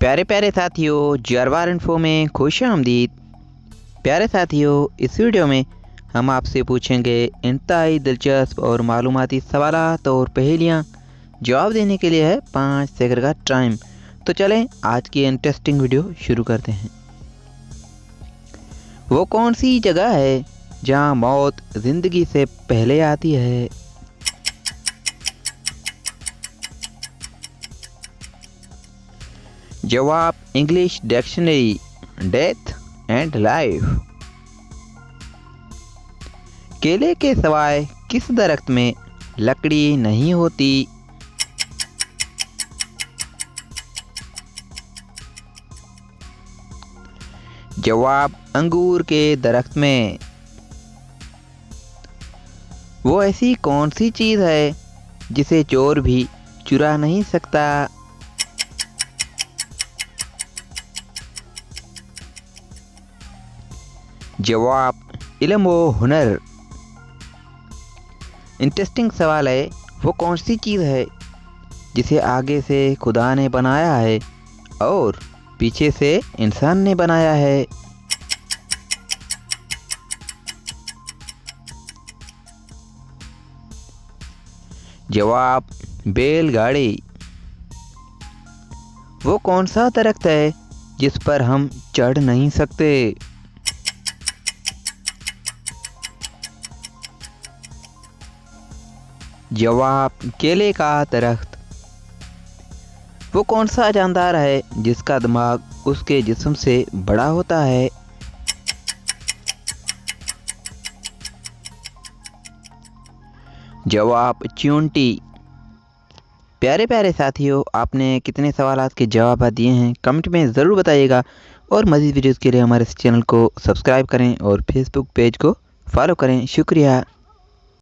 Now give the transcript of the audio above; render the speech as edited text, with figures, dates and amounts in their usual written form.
प्यारे प्यारे साथियों, जारवार इन्फो में खुश आमदीद। प्यारे साथियों, इस वीडियो में हम आपसे पूछेंगे इंतहाई दिलचस्प और मालूमाती सवालात और पहेलियाँ। जवाब देने के लिए है 5 सेकंड का टाइम। तो चलें आज की इंटरेस्टिंग वीडियो शुरू करते हैं। वो कौन सी जगह है जहाँ मौत ज़िंदगी से पहले आती है? जवाब English dictionary, death and life. केले के सिवाय किस दरख्त में लकड़ी नहीं होती? जवाब अंगूर के दरख्त में। वो ऐसी कौन सी चीज़ है जिसे चोर भी चुरा नहीं सकता? जवाब इल्म व हुनर। इंटरेस्टिंग सवाल है, वो कौन सी चीज़ है जिसे आगे से खुदा ने बनाया है और पीछे से इंसान ने बनाया है? जवाब बैलगाड़ी। वो कौन सा दरख्त है जिस पर हम चढ़ नहीं सकते? जवाब केले का दरख्त। वो कौन सा जानदार है जिसका दिमाग उसके जिस्म से बड़ा होता है? जवाब चींटी। प्यारे प्यारे साथियों, आपने कितने सवालात के जवाब दिए हैं कमेंट में ज़रूर बताइएगा। और मज़ीद वीडियोज़ के लिए हमारे इस चैनल को सब्सक्राइब करें और फेसबुक पेज को फॉलो करें। शुक्रिया।